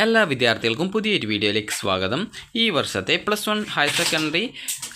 എല്ലാ വിദ്യാർത്ഥികൾക്കും പുതിയൊരു വീഡിയോയിലേക്ക് സ്വാഗതം. ഈ വർഷത്തെ +1 higher secondary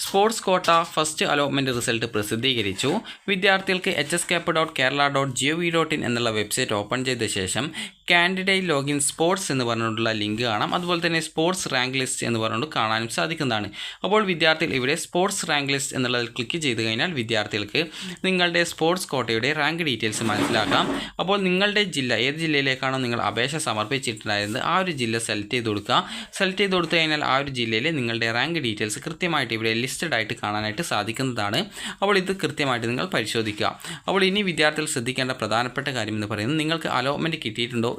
sports quota first allotment result പ്രസിദ്ധീകരിച്ചു. വിദ്യാർത്ഥികൾക്ക് hscap.kerala.gov.in എന്നുള്ള വെബ്സൈറ്റ് ഓപ്പൺ ചെയ്ത ശേഷം കാൻഡിഡേറ്റ് ലോഗിൻ സ്പോർട്സ് എന്ന് പറഞ്ഞുകൊണ്ടുള്ള ലിങ്ക് കാണാം. അതുപോലെ തന്നെ സ്പോർട്സ് റാങ്ക് ലിസ്റ്റ് എന്ന് പറഞ്ഞുകൊണ്ട് കാണാനും സാധിക്കുന്നതാണ്. അപ്പോൾ വിദ്യാർത്ഥികൾ ഇവിടെ സ്പോർട്സ് റാങ്ക് ലിസ്റ്റ് എന്നുള്ളതിൽ ക്ലിക്ക് ചെയ്ത് കഴിഞ്ഞാൽ വിദ്യാർത്ഥികൾക്ക് നിങ്ങളുടെ സ്പോർട്സ് കോട്ടയുടെ റാങ്ക് ഡീറ്റെയിൽസ് മനസ്സിലാക്കാം. അപ്പോൾ നിങ്ങളുടെ ജില്ല, ഏത് ജില്ലയിലേക്കാണോ നിങ്ങൾ അപേക്ഷ സമർപ്പിച്ചിട്ടുണ്ടായിരുന്നത് ആ ഒരു ജില്ല സെലക്ട് ചെയ്ത് കൊടുക്കുക. സെലക്ട് ചെയ്ത് കൊടുത്തു കഴിഞ്ഞാൽ ആ ഒരു ജില്ലയിലെ നിങ്ങളുടെ റാങ്ക് ഡീറ്റെയിൽസ് കൃത്യമായിട്ട് ഇവിടെ ലിസ്റ്റഡ് ആയിട്ട് കാണാനായിട്ട് സാധിക്കുന്നതാണ്. അപ്പോൾ ഇത് കൃത്യമായിട്ട് നിങ്ങൾ പരിശോധിക്കുക. അപ്പോൾ ഇനി വിദ്യാർത്ഥികൾ ശ്രദ്ധിക്കേണ്ട പ്രധാനപ്പെട്ട കാര്യം എന്ന് പറയുന്നത് നിങ്ങൾക്ക് അലോട്ട്മെൻറ്റ് കിട്ടിയിട്ടുണ്ടോ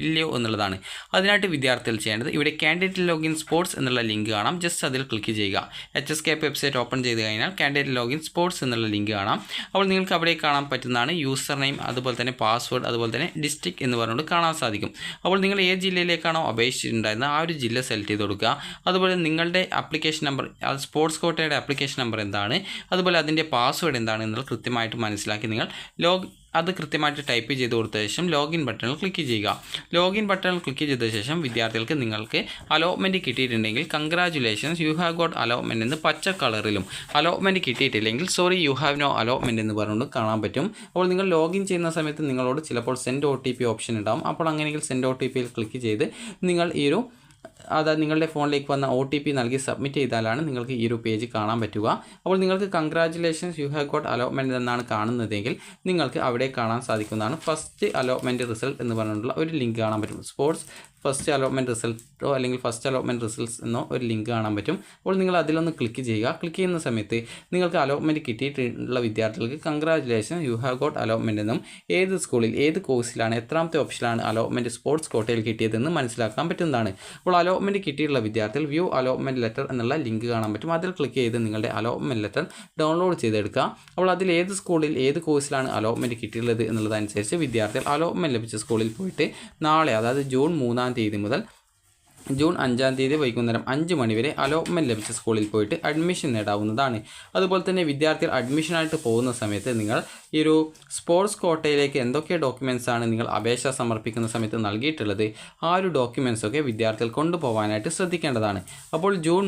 ഇല്ലയോ എന്നുള്ളതാണ്. അതിനായിട്ട് വിദ്യാർത്ഥികൾ ചെയ്യേണ്ടത് ഇവിടെ കാൻഡിഡേറ്റ് ലോഗിൻ സ്പോർട്സ് എന്നുള്ള ലിങ്ക് കാണാം. ജസ്റ്റ് അതിൽ ക്ലിക്ക് ചെയ്യുക. hscap വെബ്സൈറ്റ് ഓപ്പൺ ചെയ്ത് കഴിഞ്ഞാൽ കാൻഡിഡേറ്റ് ലോഗിൻ സ്പോർട്സ് എന്നുള്ള ലിങ്ക് കാണാം. അപ്പോൾ നിങ്ങൾക്ക് അവിടെ കാണാൻ പറ്റുന്നതാണ് യൂസർ നെയിം, അതുപോലെ തന്നെ പാസ്വേഡ്, അതുപോലെ തന്നെ ഡിസ്ട്രിക്ട് എന്ന് പറഞ്ഞുകൊണ്ട് കാണാൻ സാധിക്കും. അപ്പോൾ നിങ്ങൾ ഏത് ജില്ലയിലേക്കാണോ അപേക്ഷിച്ചിട്ടുണ്ടായിരുന്നത് ആ ഒരു ജില്ല സെലക്ട് ചെയ്ത് കൊടുക്കുക. അതുപോലെ നിങ്ങളുടെ ആപ്ലിക്കേഷൻ നമ്പർ, അത് സ്പോർട്സ് കോട്ടയുടെ ആപ്ലിക്കേഷൻ നമ്പർ എന്താണ്, അതുപോലെ അതിൻ്റെ പാസ്വേഡ് എന്താണ് എന്നുള്ളത് കൃത്യമായിട്ട് മനസ്സിലാക്കി നിങ്ങൾ അത് കൃത്യമായിട്ട് ടൈപ്പ് ചെയ്ത് കൊടുത്ത ശേഷം ലോഗിൻ ബട്ടണിൽ ക്ലിക്ക് ചെയ്യുക. ലോഗിൻ ബട്ടണിൽ ക്ലിക്ക് ചെയ്ത ശേഷം വിദ്യാർത്ഥികൾക്ക് നിങ്ങൾക്ക് അലോട്ട്മെൻറ്റ് കിട്ടിയിട്ടുണ്ടെങ്കിൽ congratulations you have got allotment എന്ന് പച്ച കളറിലും, അലോട്ട്മെൻറ്റ് കിട്ടിയിട്ടില്ലെങ്കിൽ sorry you have no allotment എന്ന് പറഞ്ഞുകൊണ്ട് കാണാൻ പറ്റും. അപ്പോൾ നിങ്ങൾ ലോഗിൻ ചെയ്യുന്ന സമയത്ത് നിങ്ങളോട് ചിലപ്പോൾ സെൻഡ് OTP ഓപ്ഷൻ ഉണ്ടാകും. അപ്പോൾ അങ്ങനെയെങ്കിൽ സെൻഡ് OTPയിൽ ക്ലിക്ക് ചെയ്ത് നിങ്ങൾ അതായത് നിങ്ങളുടെ ഫോണിലേക്ക് വന്ന OTP നൽകി സബ്മിറ്റ് ചെയ്താലാണ് നിങ്ങൾക്ക് ഈ ഒരു പേജ് കാണാൻ പറ്റുക. അപ്പോൾ നിങ്ങൾക്ക് congratulations you have got allotment എന്നാണ് കാണുന്നതെങ്കിൽ നിങ്ങൾക്ക് അവിടെ കാണാൻ സാധിക്കുന്നതാണ് ഫസ്റ്റ് അലോട്ട്മെൻറ്റ് റിസൾട്ട് എന്ന് പറഞ്ഞിട്ടുള്ള ഒരു ലിങ്ക് കാണാൻ പറ്റും. സ്പോർട്സ് ഫസ്റ്റ് അലോട്ട്മെൻറ്റ് റിസൾട്ടോ അല്ലെങ്കിൽ ഫസ്റ്റ് അലോട്ട്മെൻറ്റ് റിസൾട്ട്സ് എന്നോ ഒരു ലിങ്ക് കാണാൻ പറ്റും. അപ്പോൾ നിങ്ങൾ അതിലൊന്ന് ക്ലിക്ക് ചെയ്യുക. ക്ലിക്ക് ചെയ്യുന്ന സമയത്ത് നിങ്ങൾക്ക് അലോട്ട്മെൻറ്റ് കിട്ടിയിട്ടുള്ള വിദ്യാർത്ഥികൾക്ക് congratulation U have got allotment എന്നും ഏത് സ്കൂളിൽ ഏത് കോഴ്സിലാണ് എത്രാമത്തെ ഓപ്ഷനിലാണ് അലോട്ട്മെൻറ്റ് സ്പോർട്സ് കോട്ടയിൽ കിട്ടിയതെന്ന് മനസ്സിലാക്കാൻ പറ്റുന്നതാണ്. അപ്പോൾ അലോട്ട്മെൻറ്റ് കിട്ടിയിട്ടുള്ള വിദ്യാർത്ഥികൾ വ്യൂ അലോട്ട്മെൻറ്റ് ലെറ്റർ എന്നുള്ള ലിങ്ക് കാണാൻ പറ്റും. അതിൽ ക്ലിക്ക് ചെയ്ത് നിങ്ങളുടെ അലോട്ട്മെൻറ്റ് ലെറ്റർ ഡൗൺലോഡ് ചെയ്തെടുക്കുക. അപ്പോൾ അതിൽ ഏത് സ്കൂളിൽ ഏത് കോഴ്സിലാണ് അലോട്ട്മെൻറ്റ് കിട്ടിയിട്ടുള്ളത് എന്നുള്ളതനുസരിച്ച് വിദ്യാർത്ഥികൾ അലോട്ട്മെൻറ്റ് ലഭിച്ച സ്കൂളിൽ പോയിട്ട് നാളെ, അതായത് ജൂൺ 3 മുതൽ ജൂൺ 5 വൈകുന്നേരം 5 മണി വരെ അലോട്ട്മെൻറ്റ് ലഭിച്ച സ്കൂളിൽ പോയിട്ട് അഡ്മിഷൻ നേടാവുന്നതാണ്. അതുപോലെ തന്നെ വിദ്യാർത്ഥികൾ അഡ്മിഷനായിട്ട് പോകുന്ന സമയത്ത് നിങ്ങൾ ഈ ഒരു സ്പോർട്സ് കോട്ടയിലേക്ക് എന്തൊക്കെ ഡോക്യുമെൻറ്റ്സ് ആണ് നിങ്ങൾ അപേക്ഷ സമർപ്പിക്കുന്ന സമയത്ത് നൽകിയിട്ടുള്ളത് ആ ഒരു ഡോക്യുമെൻറ്റ്സൊക്കെ വിദ്യാർത്ഥികൾ കൊണ്ടുപോകാനായിട്ട് ശ്രദ്ധിക്കേണ്ടതാണ്. അപ്പോൾ ജൂൺ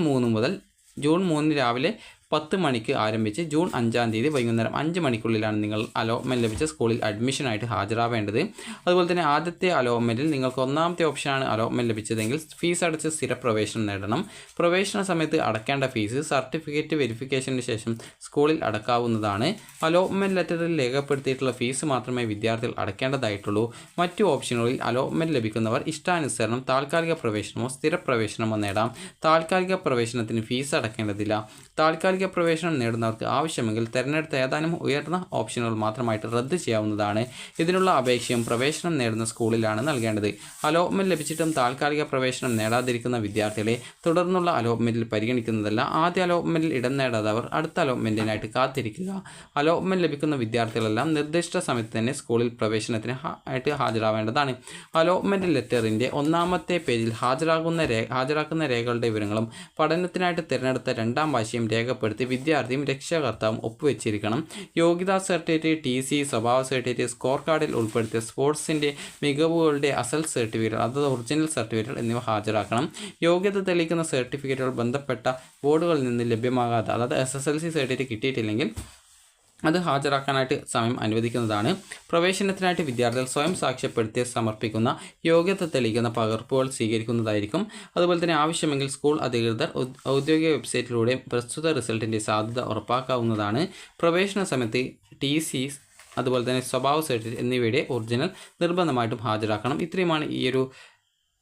3 രാവിലെ 10 മണിക്ക് ആരംഭിച്ച് ജൂൺ 5 വൈകുന്നേരം 5 മണിക്കുള്ളിലാണ് നിങ്ങൾ അലോട്ട്മെൻറ്റ് ലഭിച്ച സ്കൂളിൽ അഡ്മിഷനായിട്ട് ഹാജരാവേണ്ടത്. അതുപോലെ തന്നെ ആദ്യത്തെ അലോട്ട്മെൻറ്റിൽ നിങ്ങൾക്ക് 1ാമത്തെ ഓപ്ഷനാണ് അലോട്ട്മെൻറ്റ് ലഭിച്ചതെങ്കിൽ ഫീസ് അടച്ച് സ്ഥിരപ്രവേശനം നേടണം. പ്രവേശന സമയത്ത് അടയ്ക്കേണ്ട ഫീസ് സർട്ടിഫിക്കറ്റ് വെരിഫിക്കേഷന് ശേഷം സ്കൂളിൽ അടക്കാവുന്നതാണ്. അലോട്ട്മെൻറ്റ് ലെറ്ററിൽ രേഖപ്പെടുത്തിയിട്ടുള്ള ഫീസ് മാത്രമേ വിദ്യാർത്ഥികൾ അടയ്ക്കേണ്ടതായിട്ടുള്ളൂ. മറ്റു ഓപ്ഷനുകളിൽ അലോട്ട്മെൻറ്റ് ലഭിക്കുന്നവർ ഇഷ്ടാനുസരണം താൽക്കാലിക പ്രവേശനമോ സ്ഥിരപ്രവേശനമോ നേടാം. താൽക്കാലിക പ്രവേശനത്തിന് ഫീസ് അടയ്ക്കേണ്ടതില്ല. താൽക്കാലിക പ്രവേശനം നേടുന്നവർക്ക് ആവശ്യമെങ്കിൽ തിരഞ്ഞെടുത്ത ഏതാനും ഉയർന്ന ഓപ്ഷനുകൾ മാത്രമായിട്ട് റദ്ദ് ചെയ്യാവുന്നതാണ്. ഇതിനുള്ള അപേക്ഷയും പ്രവേശനം നേടുന്ന സ്കൂളിലാണ് നൽകേണ്ടത്. അലോട്ട്മെൻറ്റ് ലഭിച്ചിട്ടും താൽക്കാലിക പ്രവേശനം നേടാതിരിക്കുന്ന വിദ്യാർത്ഥികളെ തുടർന്നുള്ള അലോട്ട്മെൻറ്റിൽ പരിഗണിക്കുന്നതല്ല. ആദ്യ അലോട്ട്മെൻറ്റിൽ ഇടം നേടാത്തവർ അടുത്ത അലോട്ട്മെൻറ്റിനായിട്ട് കാത്തിരിക്കുക. അലോട്ട്മെൻറ്റ് ലഭിക്കുന്ന വിദ്യാർത്ഥികളെല്ലാം നിർദ്ദിഷ്ട സമയത്ത് തന്നെ സ്കൂളിൽ പ്രവേശനത്തിന് ആയിട്ട് ഹാജരാവേണ്ടതാണ്. അലോട്ട്മെൻറ്റ് ലെറ്ററിൻ്റെ 1ാമത്തെ പേജിൽ ഹാജരാക്കുന്ന രേഖകളുടെ വിവരങ്ങളും പഠനത്തിനായിട്ട് തിരഞ്ഞെടുത്ത 2ാം ഭാഷയും രേഖപ്പെടുത്തി വിദ്യാർത്ഥിയും രക്ഷകർത്താവും ഒപ്പുവെച്ചിരിക്കണം. യോഗ്യതാ സർട്ടിഫിക്കറ്റ്, TC, സ്വഭാവ സർട്ടിഫിക്കറ്റ്, സ്കോർ കാർഡിൽ ഉൾപ്പെടുത്തിയ സ്പോർട്സിൻ്റെ മികവുകളുടെ അസൽ സർട്ടിഫിക്കറ്റ്, അതായത് ഒറിജിനൽ സർട്ടിഫിക്കറ്റുകൾ എന്നിവ ഹാജരാക്കണം. യോഗ്യത തെളിയിക്കുന്ന സർട്ടിഫിക്കറ്റുകൾ ബന്ധപ്പെട്ട ബോർഡുകളിൽ നിന്ന് ലഭ്യമാകാതെ, അതായത് SSLC സർട്ടിഫിക്കറ്റ് കിട്ടിയിട്ടില്ലെങ്കിൽ അത് ഹാജരാക്കാനായിട്ട് സമയം അനുവദിക്കുന്നതാണ്. പ്രവേശനത്തിനായിട്ട് വിദ്യാർത്ഥികൾ സ്വയം സാക്ഷ്യപ്പെടുത്തി സമർപ്പിക്കുന്ന യോഗ്യത തെളിയിക്കുന്ന പകർപ്പുകൾ സ്വീകരിക്കുന്നതായിരിക്കും. അതുപോലെ തന്നെ ആവശ്യമെങ്കിൽ സ്കൂൾ അധികൃതർ ഔദ്യോഗിക വെബ്സൈറ്റിലൂടെ പ്രസ്തുത റിസൾട്ടിൻ്റെ സാധ്യത ഉറപ്പാക്കാവുന്നതാണ്. പ്രവേശന സമയത്ത് TC, അതുപോലെ തന്നെ സ്വഭാവ സർട്ടിഫിക്കറ്റ് എന്നിവയുടെ ഒറിജിനൽ നിർബന്ധമായിട്ടും ഹാജരാക്കണം. ഇത്രയുമാണ് ഈ ഒരു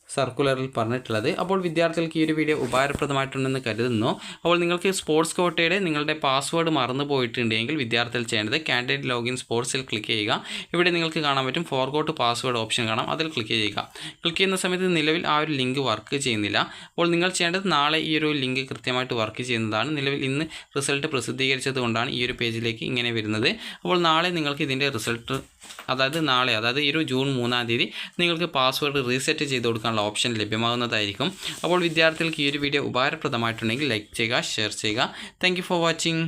സർക്കുലറിൽ പറഞ്ഞിട്ടുള്ളത്. അപ്പോൾ വിദ്യാർത്ഥികൾക്ക് ഈ ഒരു വീഡിയോ ഉപകാരപ്രദമായിട്ടുണ്ടെന്ന് കരുതുന്നു. അപ്പോൾ നിങ്ങൾക്ക് സ്പോർട്സ് കോട്ടയുടെ നിങ്ങളുടെ പാസ്വേഡ് മറന്നു പോയിട്ടുണ്ടെങ്കിൽ വിദ്യാർത്ഥികൾ ചെയ്യേണ്ടത് കാൻഡിഡേറ്റ് ലോഗിൻ സ്പോർട്സിൽ ക്ലിക്ക് ചെയ്യുക. ഇവിടെ നിങ്ങൾക്ക് കാണാൻ പറ്റും ഫോർഗോട്ട് പാസ്വേഡ് ഓപ്ഷൻ കാണാം. അതിൽ ക്ലിക്ക് ചെയ്യുക. ക്ലിക്ക് ചെയ്യുന്ന സമയത്ത് നിലവിൽ ആ ഒരു ലിങ്ക് വർക്ക് ചെയ്യുന്നില്ല. അപ്പോൾ നിങ്ങൾ ചെയ്യേണ്ടത് നാളെ ഈ ഒരു ലിങ്ക് കൃത്യമായിട്ട് വർക്ക് ചെയ്യുന്നതാണ്. നിലവിൽ ഇന്ന് റിസൾട്ട് പ്രസിദ്ധീകരിച്ചത് കൊണ്ടാണ് ഈ ഒരു പേജിലേക്ക് ഇങ്ങനെ വരുന്നത്. അപ്പോൾ നാളെ നിങ്ങൾക്ക് ഇതിൻ്റെ റിസൾട്ട്, അതായത് ഈ ഒരു ജൂൺ 3 നിങ്ങൾക്ക് പാസ്വേഡ് റീസെറ്റ് ചെയ്ത് കൊടുക്കാനുള്ള ഓപ്ഷൻ ലഭ്യമാകുന്നതായിരിക്കും. അപ്പോൾ വിദ്യാർത്ഥികൾക്ക് ഈ ഒരു വീഡിയോ ഉപകാരപ്രദമായിട്ടുണ്ടെങ്കിൽ ലൈക്ക് ചെയ്യുക, ഷെയർ ചെയ്യുക. Thank you for watching.